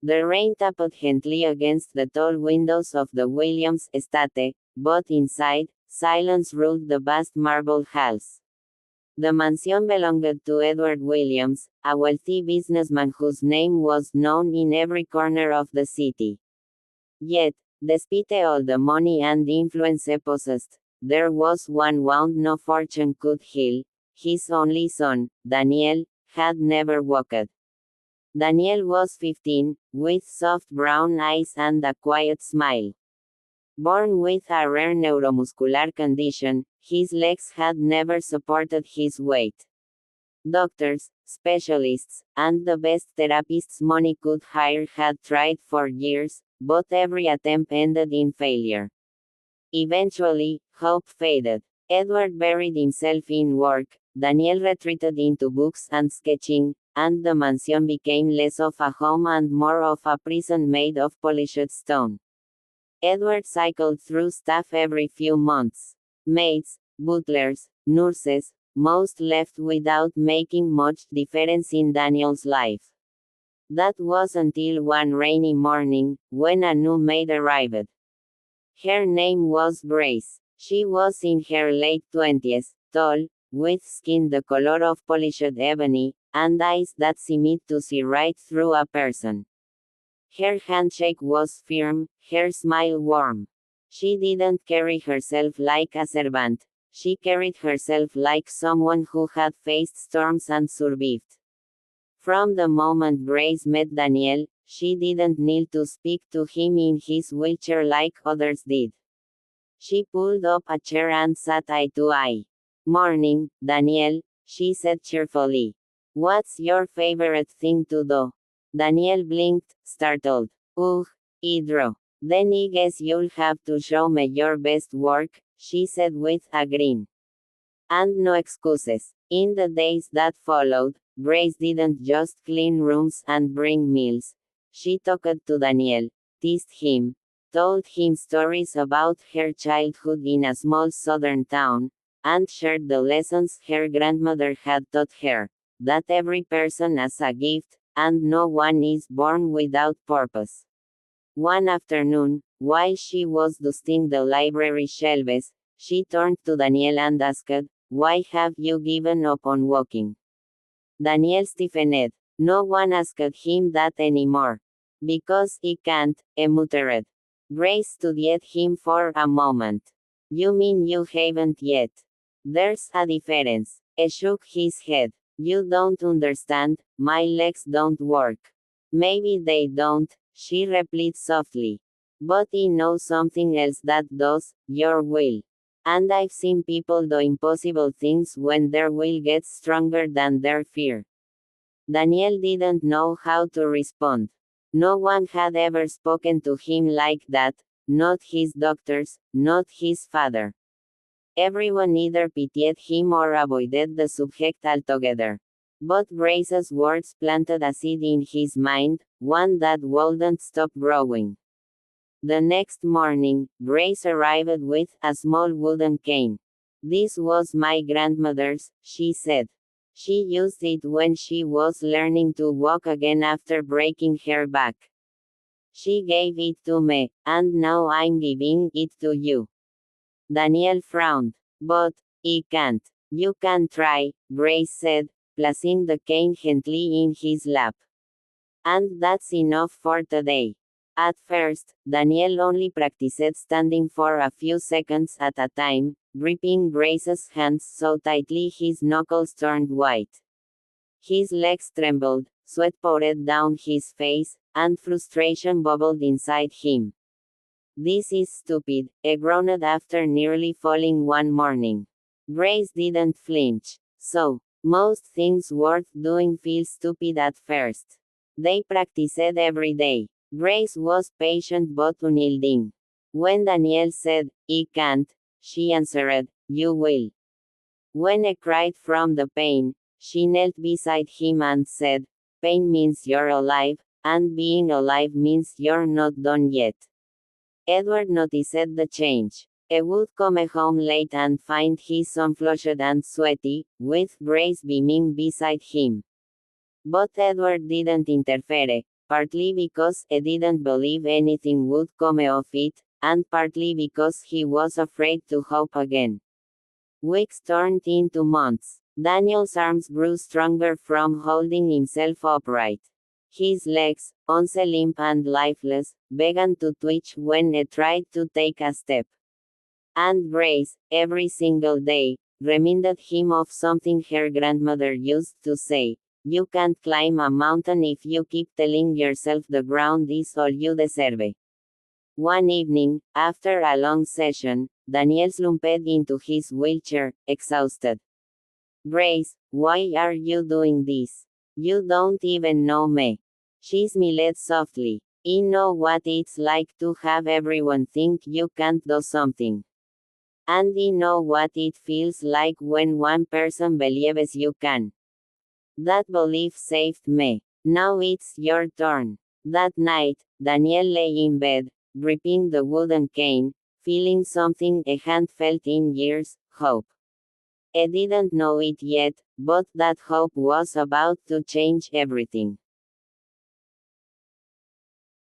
The rain tapped gently against the tall windows of the Williams estate, but inside, silence ruled the vast marble halls. The mansion belonged to Edward Williams, a wealthy businessman whose name was known in every corner of the city. Yet, despite all the money and influence he possessed, there was one wound no fortune could heal. His only son, Daniel, had never walked. Daniel was 15, with soft brown eyes and a quiet smile. Born with a rare neuromuscular condition, his legs had never supported his weight. Doctors, specialists, and the best therapists money could hire had tried for years, but every attempt ended in failure. Eventually, hope faded. Edward buried himself in work, Daniel retreated into books and sketching, and the mansion became less of a home and more of a prison made of polished stone. Edward cycled through staff every few months. Maids, butlers, nurses, most left without making much difference in Daniel's life. That was until one rainy morning, when a new maid arrived. Her name was Grace. She was in her late 20s, tall, with skin the color of polished ebony, and eyes that seemed to see right through a person. Her handshake was firm, her smile warm. She didn't carry herself like a servant, she carried herself like someone who had faced storms and survived. From the moment Grace met Daniel, she didn't need to speak to him in his wheelchair like others did. She pulled up a chair and sat eye to eye. "Morning, Daniel," she said cheerfully. "What's your favorite thing to do?" Daniel blinked, startled. "Ugh, I draw." "Then I guess you'll have to show me your best work," she said with a grin. And no excuses. In the days that followed, Grace didn't just clean rooms and bring meals. She talked to Daniel, teased him, told him stories about her childhood in a small southern town, and shared the lessons her grandmother had taught her, that every person has a gift, and no one is born without purpose. One afternoon, while she was dusting the library shelves, she turned to Daniel and asked, "Why have you given up on walking?" Daniel stiffened. No one asked him that anymore. "Because I can't," he muttered. Grace studied him for a moment. "You mean you haven't yet?" "There's a difference." He shook his head. "You don't understand, my legs don't work." "Maybe they don't," she replied softly. "But I know something else that does, your will. And I've seen people do impossible things when their will gets stronger than their fear." Daniel didn't know how to respond. No one had ever spoken to him like that, not his doctors, not his father. Everyone either pitied him or avoided the subject altogether. But Grace's words planted a seed in his mind, one that wouldn't stop growing. The next morning, Grace arrived with a small wooden cane. "This was my grandmother's," she said. "She used it when she was learning to walk again after breaking her back. She gave it to me, and now I'm giving it to you." Daniel frowned. "But I can't." "You can try," Grace said, placing the cane gently in his lap. "And that's enough for today." At first, Daniel only practiced standing for a few seconds at a time, gripping Grace's hands so tightly his knuckles turned white. His legs trembled, sweat poured down his face, and frustration bubbled inside him. "This is stupid," he groaned after nearly falling one morning. Grace didn't flinch. "So, most things worth doing feel stupid at first." They practiced every day. Grace was patient but unyielding. When Daniel said, "I can't," she answered, "You will." When he cried from the pain, she knelt beside him and said, "Pain means you're alive, and being alive means you're not done yet." Edward noticed the change. He would come home late and find his son flushed and sweaty, with Grace beaming beside him. But Edward didn't interfere. partly because he didn't believe anything would come of it, and partly because he was afraid to hope again. Weeks turned into months. Daniel's arms grew stronger from holding himself upright. His legs, once limp and lifeless, began to twitch when he tried to take a step. And Grace, every single day, reminded him of something her grandmother used to say: "You can't climb a mountain if you keep telling yourself the ground is all you deserve." One evening, after a long session, Daniel slumped into his wheelchair, exhausted. "Grace, why are you doing this? You don't even know me." She smiled softly. "I know what it's like to have everyone think you can't do something. And I know what it feels like when one person believes you can. That belief saved me. Now it's your turn." That night, Daniel lay in bed, gripping the wooden cane, feeling something he hadn't felt in years: hope. He didn't know it yet, but that hope was about to change everything.